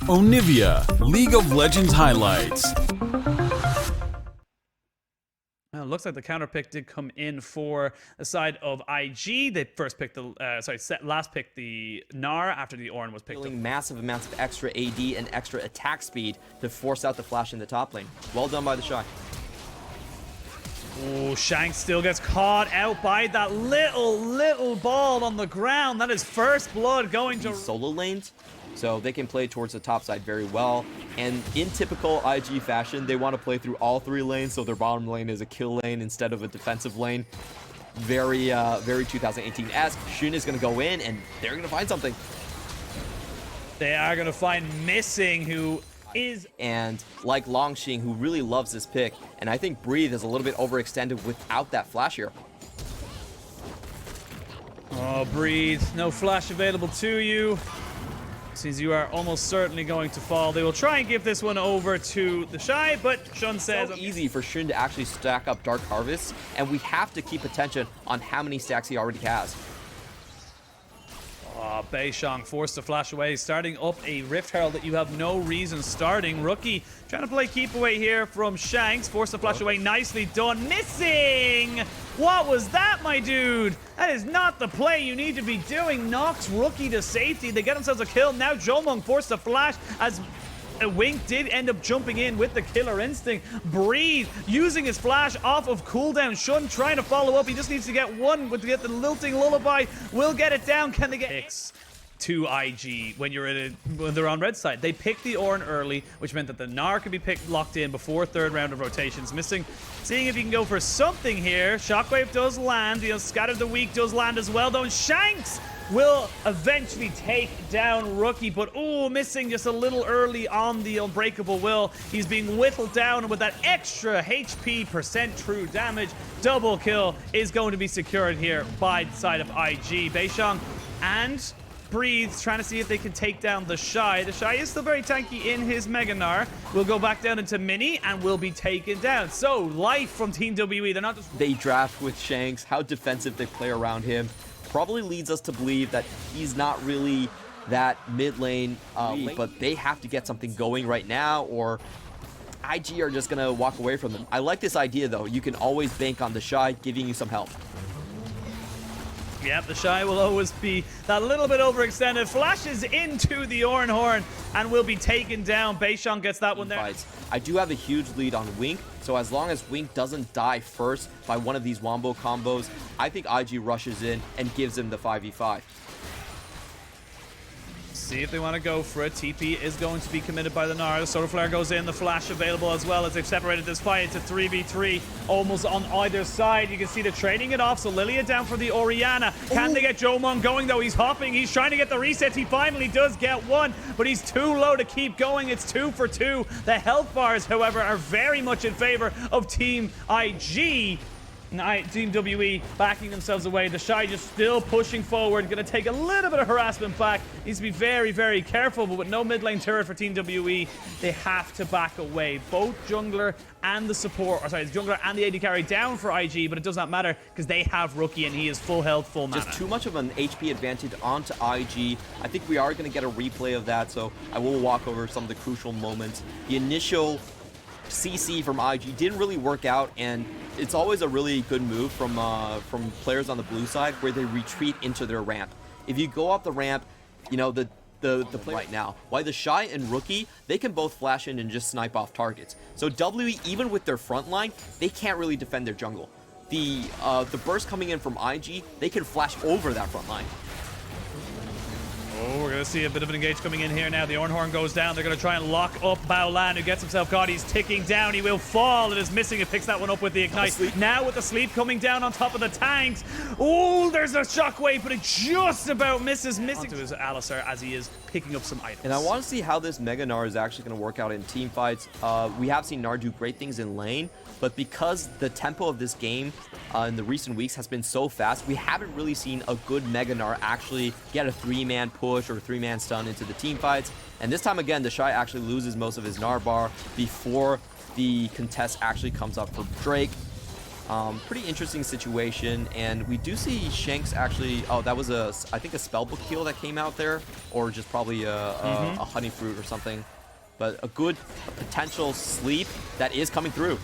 Onivia, League of Legends highlights. It looks like the counter pick did come in for the side of IG. They first picked the, last picked the Gnar after the Ornn was picked up. Massive amounts of extra AD and extra attack speed to force out the flash in the top lane. Well done by the Shy. Oh, Shanks still gets caught out by that little ball on the ground. That is first blood going to solo lanes, so they can play towards the top side very well. And in typical IG fashion, they want to play through all three lanes, so their bottom lane is a kill lane instead of a defensive lane. Very 2018. As Xun is going to go in, and they're going to find something. They are going to find Missing, who is... And like Longxing, who really loves this pick. And I think Breathe is a little bit overextended without that flash here. Oh, Breathe. No flash available to you. Since you are almost certainly going to fall. They will try and give this one over to the Shy, but Xun says... It's so easy for Xun to actually stack up Dark Harvest, and we have to keep attention on how many stacks he already has. Oh, Beishang forced to flash away, starting up a Rift Herald that you have no reason starting. Rookie trying to play keep away here from Shanks, forced to flash away, nicely done. Missing! What was that, my dude? That is not the play you need to be doing. Knocks Rookie to safety. They get themselves a kill. Now Jomung forced to flash as Wink did end up jumping in with the killer instinct. Breathe using his flash off of cooldown. Xun trying to follow up. He just needs to get one to get the lilting lullaby. Will get it down. Can they get X to IG when they're on red side? They picked the Ornn early, which meant that the Gnar could be locked in before third round of rotations. Missing, seeing if he can go for something here. Shockwave does land. Scatter the Weak does land as well, though. And Shanks will eventually take down Rookie, but Missing just a little early on the Unbreakable Will. He's being whittled down, and with that extra HP percent true damage, double kill is going to be secured here by the side of IG. Beishang and Breathe trying to see if they can take down the Shy. The Shy is still very tanky in his Mega Gnar. Will go back down into Mini and will be taken down. So, life from Team WE. They're not just... They draft with Shanks, how defensive they play around him. Probably leads us to believe that he's not really that mid lane, but they have to get something going right now, or IG are just going to walk away from them. I like this idea, though. You can always bank on the Shy giving you some help. Yep, the Shy will always be that little bit overextended. Flashes into the Ornn Horn and will be taken down. Beishang gets that one there. I do have a huge lead on Wink, so as long as Wink doesn't die first by one of these wombo combos, I think IG rushes in and gives him the 5v5. See if they want to go for it. TP is going to be committed by the Gnar. The Solar Flare goes in. The flash available as well as they've separated this fight. It's a 3v3 almost on either side. You can see they're trading it off. So Lilia down for the Orianna. Can they get Jomung going though? He's hopping. He's trying to get the resets. He finally does get one, but he's too low to keep going. It's 2 for 2. The health bars, however, are very much in favor of Team IG. Team WE backing themselves away. The Shy just still pushing forward. Going to take a little bit of harassment back. Needs to be very, very careful, but with no mid lane turret for Team WE, they have to back away. Both jungler and the support, the jungler and the AD carry down for IG, but it does not matter because they have Rookie and he is full health, full mana. Just too much of an HP advantage onto IG. I think we are going to get a replay of that, so I will walk over some of the crucial moments. The initial CC from IG didn't really work out, and it's always a really good move from players on the blue side where they retreat into their ramp. If you go up the ramp, you know, the play right now, why the Shy and Rookie, they can both flash in and just snipe off targets. So WE, even with their front line, they can't really defend their jungle. The burst coming in from IG, they can flash over that front line. Oh, we're going to see a bit of an engage coming in here now. The Ornn Horn goes down. They're going to try and lock up Baolan, who gets himself caught. He's ticking down. He will fall. It is Missing. It picks that one up with the Ignite. Now with the sleep coming down on top of the tanks. Oh, there's a shockwave, but it just about misses. Missing to his Alistar as he is picking up some items. And I want to see how this Mega Gnar is actually going to work out in team fights. We have seen Gnar do great things in lane, but because the tempo of this game in the recent weeks has been so fast, we haven't really seen a good Mega Gnar actually get a 3-man push or a 3-man stun into the team fights. And this time again, the Shy actually loses most of his Gnar bar before the contest actually comes up for Drake. Pretty interesting situation, and we do see Shanks actually. Oh, that was I think a spellbook heal that came out there, or just probably a honey fruit or something. But a good potential sleep that is coming through.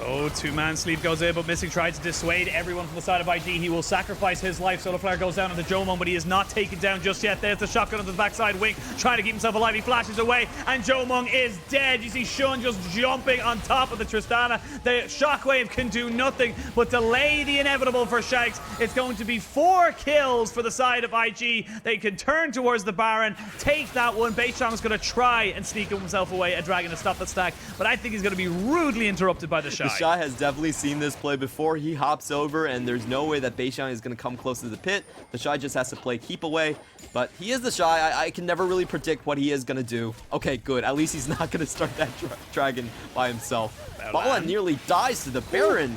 Oh, two-man sleep goes in, but Missing tried to dissuade everyone from the side of IG. He will sacrifice his life. Solar Flare goes down on the Jomon, but he is not taken down just yet. There's the shotgun on the backside wing, trying to keep himself alive. He flashes away, and Jomon is dead. You see Shun just jumping on top of the Tristana. The shockwave can do nothing but delay the inevitable for Shanks. It's going to be 4 kills for the side of IG. They can turn towards the Baron, take that one. Beishang's going to try and sneak himself away, a dragon to stop that stack, but I think he's going to be rudely interrupted by the Shy. The Shy has definitely seen this play before. He hops over, and there's no way that Beishang is going to come close to the pit. The Shy just has to play keep away, but he is the Shy. I can never really predict what he is going to do. Okay, good. At least he's not going to start that dragon by himself. Bala nearly dies to the Baron.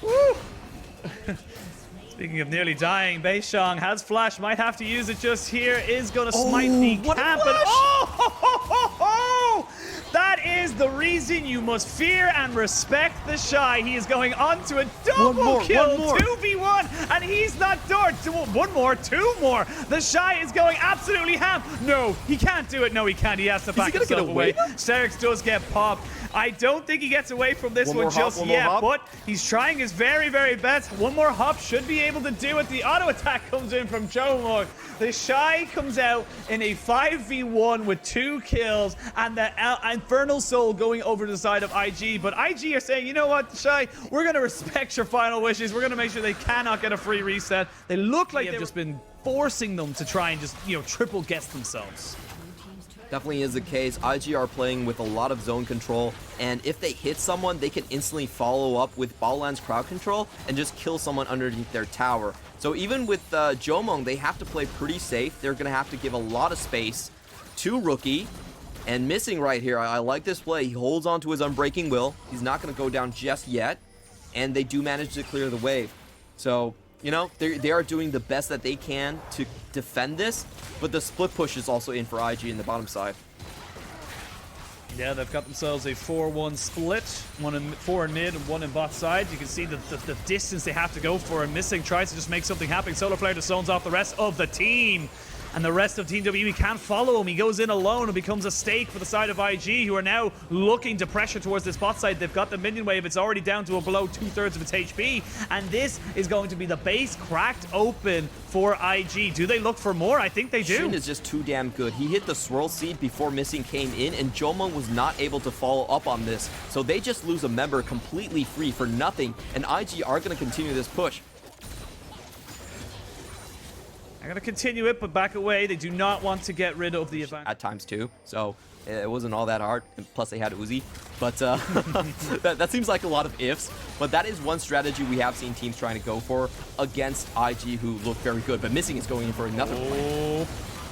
Woo! Speaking of nearly dying, Beishang has flash, might have to use it just here, is going to smite the camp. And that is the reason you must fear and respect the Shy. He is going on to a double kill, 2v1, and he's not done. One more, 2 more. The Shy is going absolutely ham. No, he can't do it. No, he can't. He has to back himself away. Serix does get popped. I don't think he gets away from this one just yet, but he's trying his very, very best. One more hop should be able to do it. The auto attack comes in from Jomon. The Shy comes out in a 5v1 with 2 kills, and the Infernal Soul going over to the side of IG. But IG are saying, you know what, Shy, we're going to respect your final wishes. We're going to make sure they cannot get a free reset. They look like they've just been forcing them to try and just, triple guess themselves. Definitely is the case. IG are playing with a lot of zone control, and if they hit someone, they can instantly follow up with Baolan's crowd control and just kill someone underneath their tower. So even with Jomon, they have to play pretty safe. They're going to have to give a lot of space to Rookie. And Missing right here, I like this play. He holds on to his Unbreaking Will. He's not going to go down just yet, and they do manage to clear the wave. So, they are doing the best that they can to defend this, but the split push is also in for IG in the bottom side. Yeah, they've got themselves a 4-1 split. 4 in mid and 1 in bot side. You can see the distance they have to go for, and Missing tries to just make something happen. Solar Flare just zones off the rest of the team. And the rest of Team WE can't follow him. He goes in alone and becomes a stake for the side of IG, who are now looking to pressure towards this bot side. They've got the minion wave. It's already down to below 2/3 of its HP. And this is going to be the base cracked open for IG. Do they look for more? I think they do. Shun is just too damn good. He hit the swirl seed before Missing came in, and Jomon was not able to follow up on this. So they just lose a member completely free for nothing. And IG are going to continue this push. I'm going to continue it, but back away. They do not want to get rid of the advantage. At times too, so it wasn't all that hard. And plus they had Uzi, but that seems like a lot of ifs. But that is one strategy we have seen teams trying to go for against IG, who look very good. But Missing is going in for another play.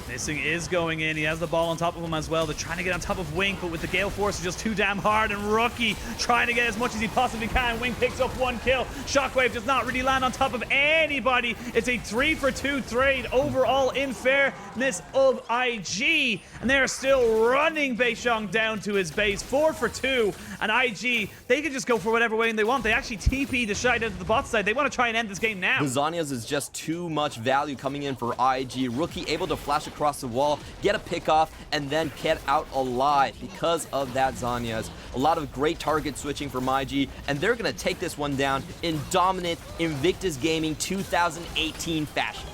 Missing is going in. He has the ball on top of him as well. They're trying to get on top of Wink, but with the Gale Force, it's just too damn hard. And Rookie trying to get as much as he possibly can. Wink picks up 1 kill. Shockwave does not really land on top of anybody. It's a 3-for-2 trade overall in fairness of IG. And they're still running Beishang down to his base. 4-for-2. And IG, they can just go for whatever way they want. They actually TP the Shy down to the bot side. They want to try and end this game now. The Zhonya's is just too much value coming in for IG. Rookie able to flash across the wall, get a pick off, and then get out alive because of that Zhonya's. A lot of great target switching from IG, and they're going to take this one down in dominant Invictus Gaming 2018 fashion.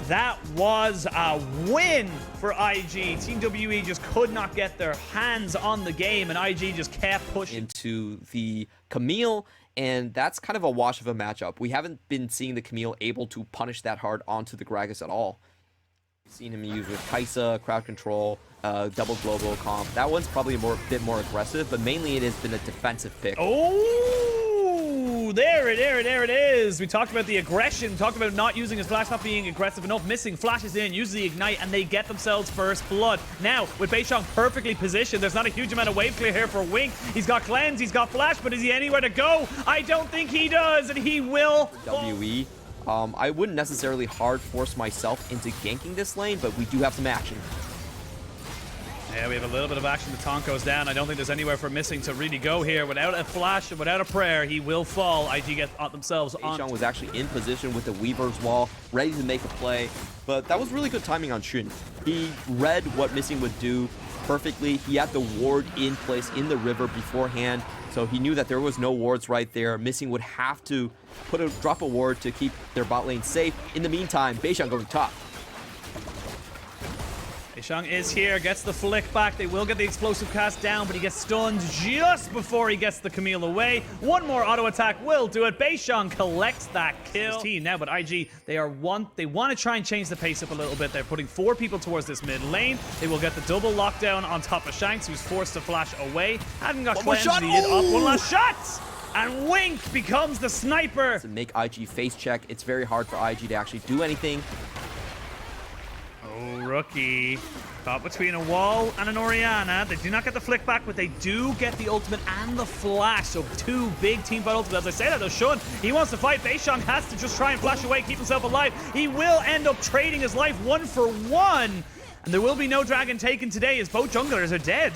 That was a win for IG. Team WE just could not get their hands on the game, and IG just kept pushing into the Camille, and that's kind of a wash of a matchup. We haven't been seeing the Camille able to punish that hard onto the Gragas at all. We've seen him use with Kaisa, crowd control, double global comp. That one's probably a bit more aggressive, but mainly it has been a defensive pick. Oh, there it is. We talked about the aggression, talked about not using his flash, not being aggressive enough. Missing flashes in, uses the ignite, and they get themselves first blood. Now, with Beishang perfectly positioned, there's not a huge amount of wave clear here for Wink. He's got cleanse, he's got flash, but is he anywhere to go? I don't think he does, and he will. WE. I wouldn't necessarily hard force myself into ganking this lane, but we do have some action. Yeah, we have a little bit of action. The taunt goes down. I don't think there's anywhere for Missing to really go here. Without a flash and without a prayer, he will fall. IG get themselves on. Beishang was actually in position with the Weaver's Wall, ready to make a play. But that was really good timing on Xun. He read what Missing would do perfectly. He had the ward in place in the river beforehand. So he knew that there was no wards right there. Missing would have to drop a ward to keep their bot lane safe. In the meantime, Beishang going top. Beishang is here, gets the flick back. They will get the explosive cast down, but he gets stunned just before he gets the Camille away. One more auto attack will do it. Beishang collects that kill. His team now, but IG, they want to try and change the pace up a little bit. They're putting 4 people towards this mid lane. They will get the double lockdown on top of Shanks, who's forced to flash away. Hadn't got cleansed. Up one last shot! And Wink becomes the sniper. To make IG face check, it's very hard for IG to actually do anything. Oh, Rookie. Caught between a wall and an Orianna. They do not get the flick back, but they do get the ultimate and the flash. So 2 big team fight ultimates. As I say that, though, Xun, he wants to fight. Beishang has to just try and flash away, keep himself alive. He will end up trading his life 1 for 1. And there will be no dragon taken today as both junglers are dead.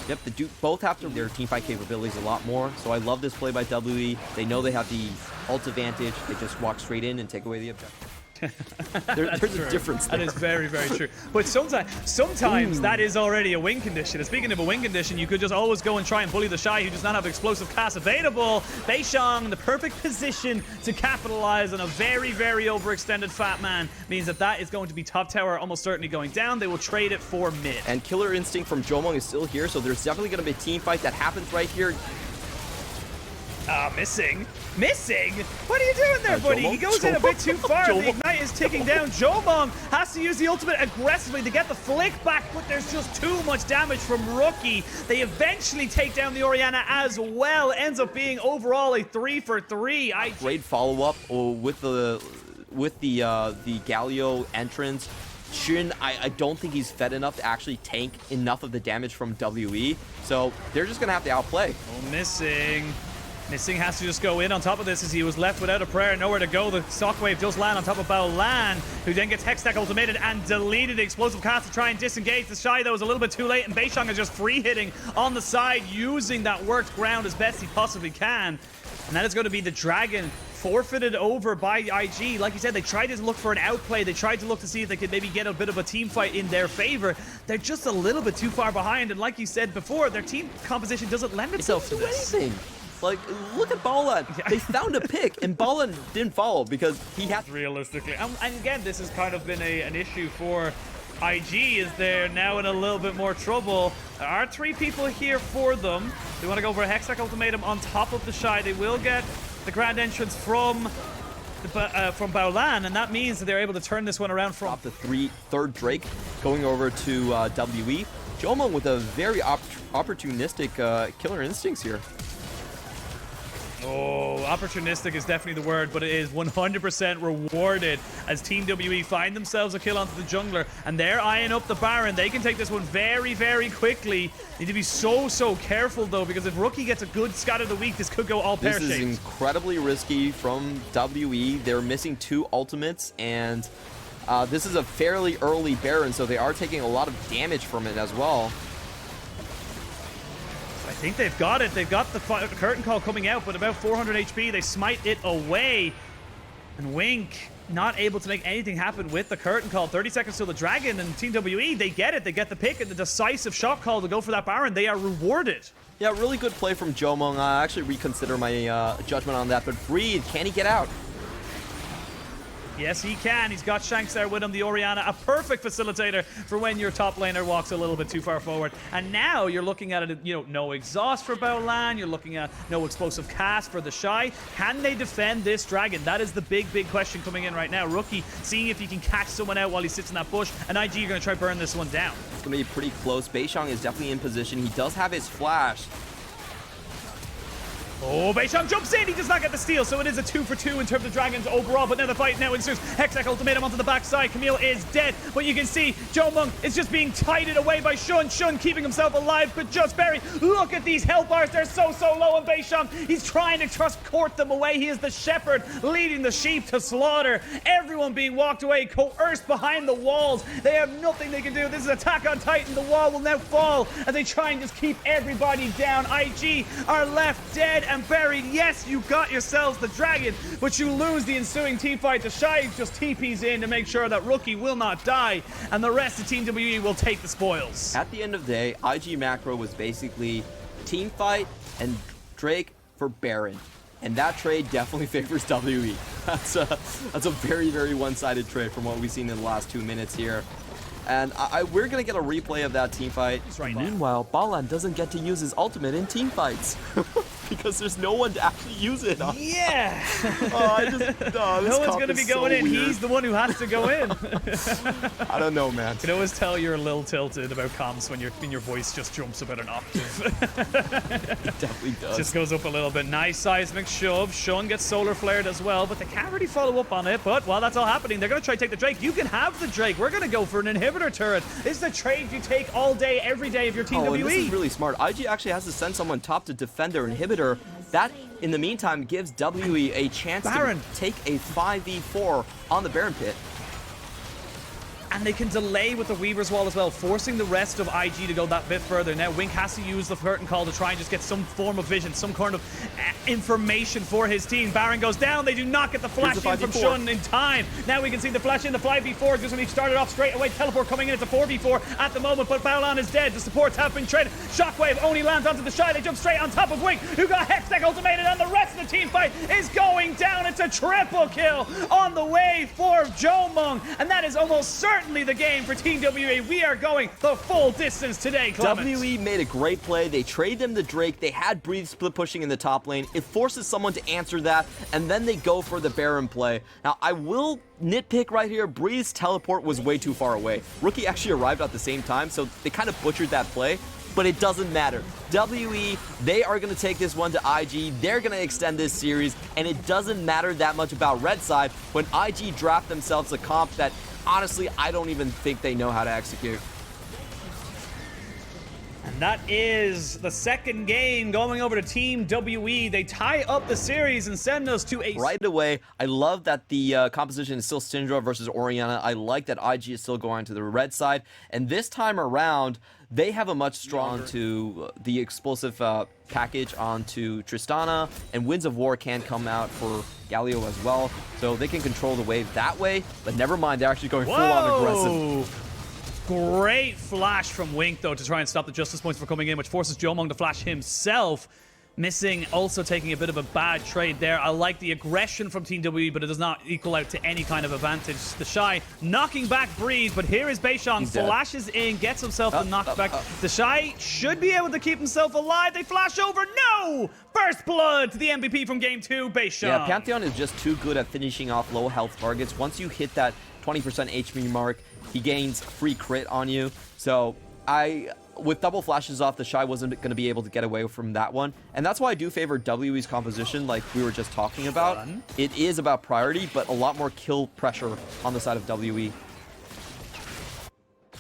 Yep, both have to their teamfight capabilities a lot more. So I love this play by WE. They know they have the ult advantage. They just walk straight in and take away the objective. There's a difference there. That is very, very true. But sometimes that is already a win condition. And speaking of a win condition, you could just always go and try and bully the Shy, who does not have explosive cast available. Beishang, the perfect position to capitalize on a very, very overextended Fat Man, means that is going to be top tower almost certainly going down. They will trade it for mid. And Killer Instinct from Jomong is still here, so there's definitely going to be a team fight that happens right here. Missing? What are you doing there, buddy? He goes in a bit too far. The Ignite is ticking down. Jomong has to use the ultimate aggressively to get the flick back, but there's just too much damage from Rookie. They eventually take down the Orianna as well. Ends up being overall a 3 for 3. Great follow-up with the Galio entrance. Xun, I don't think he's fed enough to actually tank enough of the damage from WE, so they're just going to have to outplay. Oh, Missing has to just go in on top of this as he was left without a prayer, nowhere to go. The shockwave does land on top of Baolan, who then gets Hextech ultimated and deleted. The explosive cast to try and disengage. The Shy, though, was a little bit too late, and Beishang is just free hitting on the side, using that worked ground as best he possibly can. And that is going to be the Dragon forfeited over by IG. Like you said, they tried to look for an outplay. They tried to look to see if they could maybe get a bit of a team fight in their favor. They're just a little bit too far behind, and like you said before, their team composition doesn't lend itself to this. Anything. Like, look at Baolan. Yeah. They found a pick, and Baolan didn't follow because he had... Realistically. And again, this has kind of been an issue for IG, is they're now in a little bit more trouble. There are 3 people here for them. They want to go for a Hextech ultimatum on top of the Shy. They will get the grand entrance from Baolan, and that means that they're able to turn this one around from... The third Drake going over to WE. Jomong with a very opportunistic Killer Instincts here. Oh, opportunistic is definitely the word, but it is 100% rewarded as Team WE find themselves a kill onto the jungler, and they're eyeing up the Baron. They can take this one very, very quickly. Need to be so careful, though, because if Rookie gets a good Scott of the Week, this could go all pear-shaped. This is incredibly risky from WE. They're missing 2 ultimates, and this is a fairly early Baron, so they are taking a lot of damage from it as well. I think they've got it. They've got the curtain call coming out, but about 400 HP. They smite it away. And Wink not able to make anything happen with the curtain call. 30 seconds till the Dragon, and Team WE, they get it. They get the pick and the decisive shot call to go for that Baron. They are rewarded. Yeah, really good play from Jomong. I actually reconsider my judgment on that, but Breathe, can he get out? Yes, he can. He's got Shanks there with him, the Orianna, a perfect facilitator for when your top laner walks a little bit too far forward. And now you're looking at it, no exhaust for Baolan. You're looking at no explosive cast for the Shy. Can they defend this Dragon? That is the big question coming in right now. Rookie seeing if he can catch someone out while he sits in that bush, and IG are going to try to burn this one down. It's going to be pretty close. Beishang is definitely in position. He does have his flash. Oh, Beishang jumps in. He does not get the steal, so it is a 2 for 2 in terms of Dragons overall. But now the fight now ensues. Hextech ultimatum onto the backside. Camille is dead, but you can see Jomung is just being tided away by Shun. Shun keeping himself alive, but just barely. Look at these health bars. They're so low on Beishang. He's trying to just court them away. He is the shepherd leading the sheep to slaughter. Everyone being walked away, coerced behind the walls. They have nothing they can do. This is Attack on Titan. The wall will now fall as they try and just keep everybody down. IG are left dead and buried. Yes, you got yourselves the dragon, but you lose the ensuing team fight. The Shy just TPs in to make sure that Rookie will not die, and the rest of Team WE will take the spoils. At the end of the day, IG macro was basically team fight and Drake for Baron. And that trade definitely favors WE. That's a very, very one-sided trade from what we've seen in the last 2 minutes here. And we're going to get a replay of that team fight. Right. Meanwhile, Balan doesn't get to use his ultimate in team fights. Because there's no one to actually use it. Yeah. No one's going to be going in. Weird. He's the one who has to go in. I don't know, man. You can always tell you're a little tilted about comms when your voice just jumps about an octave. It definitely does. Just goes up a little bit. Nice seismic shove. Shun gets solar flared as well, but they can't really follow up on it. But while that's all happening, they're going to try to take the Drake. You can have the Drake. We're going to go for an inhibitor turret. This is the trade you take all day, every day of your Team WE. And this is really smart. IG actually has to send someone top to defend their inhibitor. That, in the meantime, gives WE a chance Baron. to take a 5v4 on the Baron pit. And they can delay with the Weaver's Wall as well, forcing the rest of IG to go that bit further. Now, Wink has to use the curtain call to try and just get some form of vision, some kind of information for his team. Baron goes down. They do not get the flash in from Shun in time. Now we can see the flash in the 5v4 because when he started off straight away, teleport coming in. It's a 4v4 at the moment, but Balan is dead. The supports have been traded. Shockwave only lands onto the Shy. They jump straight on top of Wink, who got Hextech ultimated, and the rest of the team fight is going down. It's a triple kill on the way for Jomung, and that is almost certainly the game for Team WE. We are going the full distance today, Clemens. WE made a great play. They trade them to Drake. They had Breathe split pushing in the top lane. It forces someone to answer that, and then they go for the Baron play. Now, I will nitpick right here. Breeze's teleport was way too far away. Rookie actually arrived at the same time, so they kind of butchered that play, but it doesn't matter. WE, they are going to take this one to IG. They're going to extend this series, and it doesn't matter that much about Red Side when IG draft themselves a comp that, honestly, I don't even think they know how to execute. And that is the second game going over to Team WE. They tie up the series and send us to a... Right away, I love that the composition is still Syndra versus Orianna. I like that IG is still going to the red side. And this time around, they have a much stronger to the explosive package onto Tristana, and Winds of War can come out for Galio as well. So they can control the wave that way, but never mind, they're actually going full-on aggressive. Great flash from Wink, though, to try and stop the Justice Points from coming in, which forces Jomung to flash himself. Missing, also taking a bit of a bad trade there. I like the aggression from Team WE, but it does not equal out to any kind of advantage. The Shy knocking back Breeze, but here is Beishang, flashes in, gets himself the knockback. The Shy should be able to keep himself alive. They flash over. No! First blood to the MVP from Game 2, Beishang. Yeah, Pantheon is just too good at finishing off low health targets. Once you hit that 20% HP mark, he gains free crit on you. So with double flashes off, the Shy wasn't going to be able to get away from that one. And that's why I do favor WE's composition like we were just talking about. It is about priority, but a lot more kill pressure on the side of WE.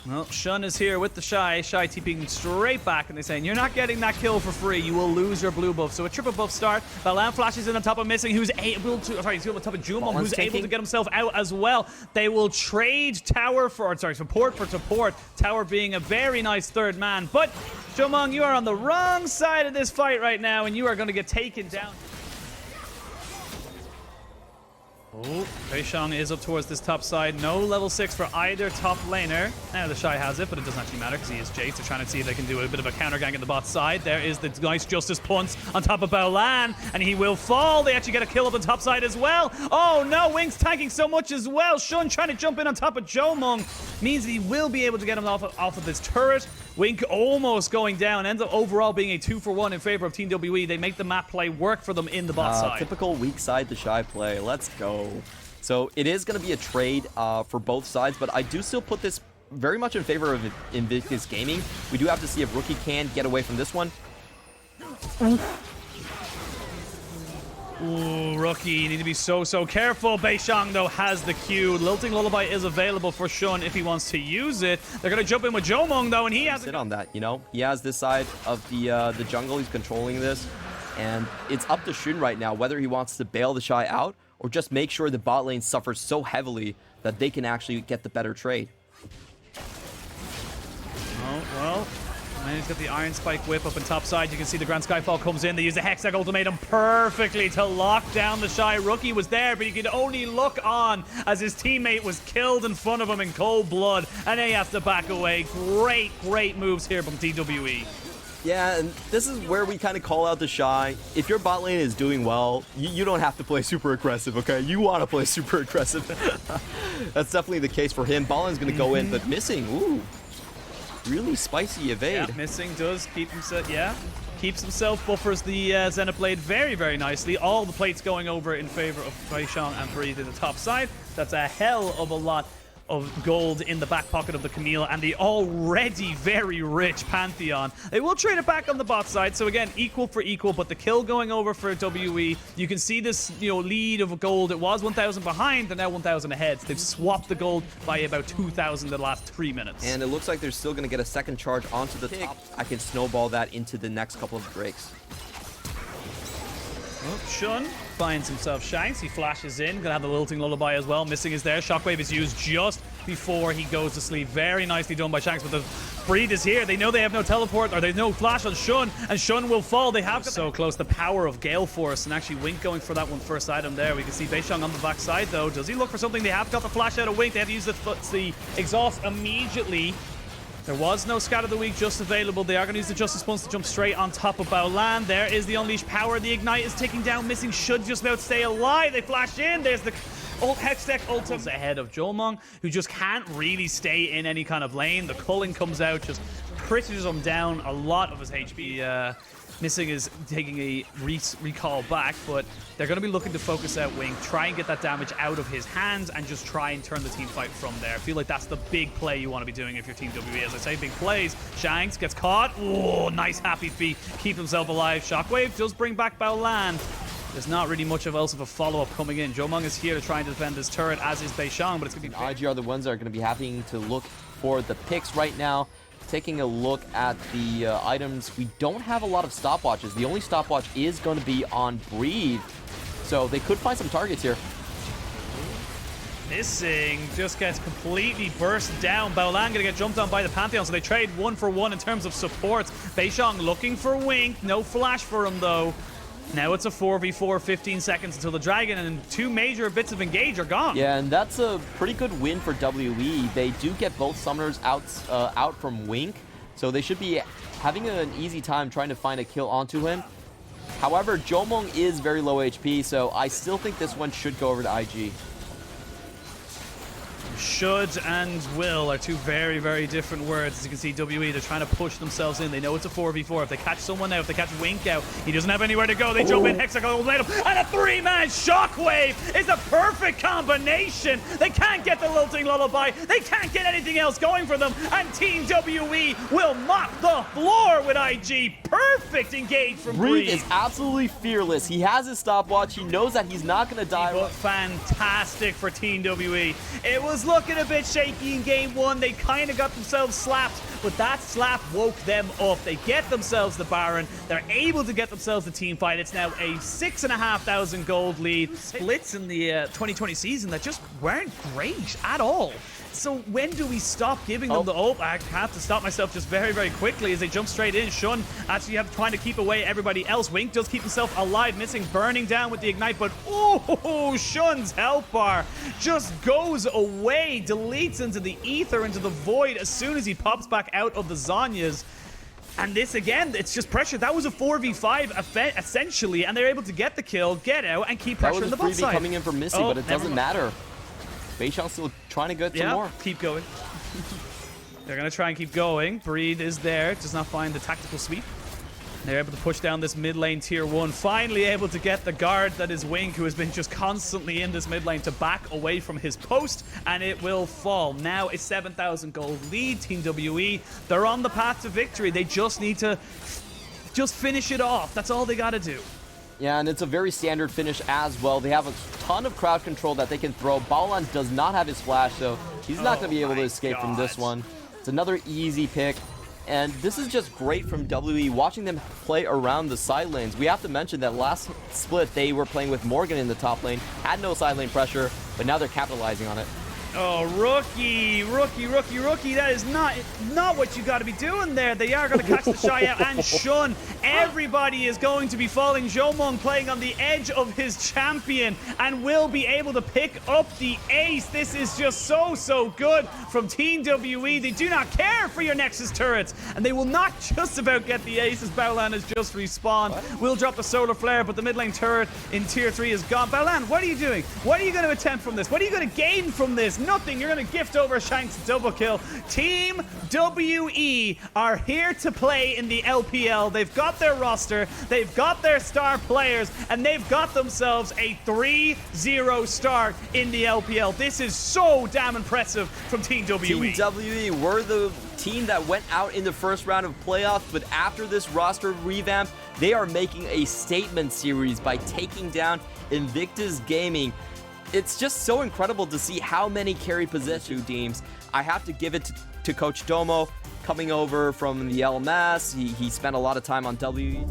Well, Shun is here with the Shy. Shy TPing straight back, and they're saying, you're not getting that kill for free. You will lose your blue buff. So a triple buff start. Balan flashes in on top of Missing, who's able to... Sorry, he's on top of Jumon, who's able to get himself out as well. They will trade Tower for... Sorry, support for support. Tower being a very nice third man. But, Jomung, you are on the wrong side of this fight right now, and you are going to get taken down. Oh, Beishang is up towards this top side. No level 6 for either top laner. Now the Shy has it, but it doesn't actually matter because he is Jace. They're trying to see if they can do a bit of a counter gang at the bot side. There is the nice Justice Punch on top of Baolan, and he will fall. They actually get a kill up on top side as well. Oh no, Wink's tanking so much as well. Shun trying to jump in on top of Jomung means he will be able to get him off of this turret. Wink almost going down, ends up overall being a 2-for-1 in favor of Team WE. They make the map play work for them in the bot side. Typical weak side, the Shy play. Let's go. So it is going to be a trade for both sides, but I do still put this very much in favor of Invictus Gaming. We do have to see if Rookie can get away from this one. Ooh, Rookie, you need to be so careful. Beishang, though, has the Q. Lilting Lullaby is available for Shun if he wants to use it. They're going to jump in with Jomong, though, and he has... Sit on that, you know? He has this side of the jungle. He's controlling this. And it's up to Shun right now whether he wants to bail the Shy out or just make sure the bot lane suffers so heavily that they can actually get the better trade. Oh, well... And he's got the Iron Spike whip up on top side. You can see the Grand Skyfall comes in. They use the Hextech Ultimatum perfectly to lock down the Shy. Rookie was there, but he could only look on as his teammate was killed in front of him in cold blood. And he has to back away. Great moves here from TWE. Yeah, and this is where we kind of call out the Shy. If your bot lane is doing well, you don't have to play super aggressive, okay? You want to play super aggressive. That's definitely the case for him. Bot lane's going to go in, but missing. Ooh. Really spicy evade. Yeah, missing does keep himself, keeps himself, buffers the Xenoblade very nicely. All the plates going over in favor of Beishang and Breathe in the top side. That's a hell of a lot of gold in the back pocket of the Camille and the already very rich Pantheon. They will trade it back on the bot side, so again, equal for equal, but the kill going over for WE. You can see this, lead of gold. It was 1,000 behind, they're now 1,000 ahead. So they've swapped the gold by about 2,000 in the last 3 minutes. And it looks like they're still going to get a second charge onto the top. I can snowball that into the next couple of breaks. Oh, Shun finds himself Shanks. He flashes in. Gonna have the Lilting Lullaby as well. Missing is there. Shockwave is used just before he goes to sleep. Very nicely done by Shanks, but the Breed is here. They know they have no teleport, or there's no flash on Shun, and Shun will fall. They have so close. The power of Gale Force, and actually Wink going for that one first item there. We can see Beishang on the back side, though. Does he look for something? They have got the flash out of Wink. They have to use the exhaust immediately. There was no Scat of the Week just available. They are going to use the Justice Punch to jump straight on top of Baolan. There is the Unleashed Power. The Ignite is taking down Missing. Should just about stay alive. They flash in. There's the Hextech Ultimate ahead of Jomong, who just can't really stay in any kind of lane. The culling comes out, just prisons him down a lot of his HP. Missing is taking a recall back, but they're going to be looking to focus out Wing, try and get that damage out of his hands, and just try and turn the team fight from there. I feel like that's the big play you want to be doing if you're Team WE. As I say, big plays. Shanks gets caught. Oh, nice happy feet. Keep himself alive. Shockwave does bring back Baolan. There's not really much else of a follow-up coming in. Jomong is here to try and defend his turret, as is Beishang, but it's going to be... IG are the ones that are going to be having to look for the picks right now. Taking a look at the items, we don't have a lot of stopwatches. The only stopwatch is going to be on Breathe, so they could find some targets here. Missing just gets completely burst down. Baolan gonna get jumped on by the Pantheon, so they trade 1 for 1 in terms of supports. Beishang looking for Wink, no flash for him though. Now it's a 4v4, 15 seconds until the Dragon, and 2 major bits of engage are gone. Yeah, and that's a pretty good win for WE. They do get both summoners out from Wink, so they should be having an easy time trying to find a kill onto him. However, Jomong is very low HP, so I still think this one should go over to IG. Should and will are 2 very different words. As you can see, WE, they're trying to push themselves in. They know it's a 4v4. If they catch someone out, if they catch Wink out, he doesn't have anywhere to go. They jump in, Hexagon Ultimatum, and a 3-man Shockwave is a perfect combination. They can't get the Lilting Lullaby. They can't get anything else going for them, and Team WE will mop the floor with IG. Perfect engage from Breathe. Breathe is absolutely fearless. He has his stopwatch. He knows that he's not going to die. But fantastic for Team WE. It was looking a bit shaky in game 1. They kind of got themselves slapped, but that slap woke them up. They get themselves the Baron. They're able to get themselves the team fight. It's now a 6,500 gold lead. Splits in the 2020 season that just weren't great at all. So when do we stop giving them the... Oh, I have to stop myself just very quickly as they jump straight in. Shun actually trying to keep away everybody else. Wink does keep himself alive, missing, burning down with the Ignite, but oh, Shun's health bar just goes away, deletes into the ether, into the void as soon as he pops back out of the Zhonya's. And this, again, it's just pressure. That was a 4v5, essentially, and they're able to get the kill, get out, and keep pressure on the bot side. That was a freebie coming in from Missy, but it doesn't matter. Beishang's still trying to get some more. Keep going. They're going to try and keep going. Breed is there. Does not find the tactical sweep. They're able to push down this mid lane tier 1. Finally able to get the guard that is Wink, who has been just constantly in this mid lane, to back away from his post, and it will fall. Now a 7,000 gold lead. Team WE, they're on the path to victory. They just need to just finish it off. That's all they got to do. Yeah, and it's a very standard finish as well. They have a ton of crowd control that they can throw. Baolan does not have his flash, so he's not going to be able to escape from this one. It's another easy pick. And this is just great from WE, watching them play around the side lanes. We have to mention that last split, they were playing with Morgan in the top lane, had no side lane pressure, but now they're capitalizing on it. Oh, rookie. That is not what you got to be doing there. They are going to catch the shy out and shun. Everybody is going to be falling. Zhomong playing on the edge of his champion and will be able to pick up the ace. This is just so good from Team WE. They do not care for your Nexus turrets, and they will not just about get the ace as Baolan has just respawned. Will drop the solar flare, but the mid lane turret in tier 3 is gone. Baolan, what are you doing? What are you going to attempt from this? What are you going to gain from this? Nothing. You're going to gift over Shanks double kill. Team WE are here to play in the LPL. They've got their roster, they've got their star players, and they've got themselves a 3-0 start in the LPL. This is so damn impressive from Team WE. Team WE were the team that went out in the first round of playoffs, but after this roster revamp, they are making a statement series by taking down Invictus Gaming. It's just so incredible to see how many carry position teams. I have to give it to Coach Domo, coming over from the LMS. He spent a lot of time on WE.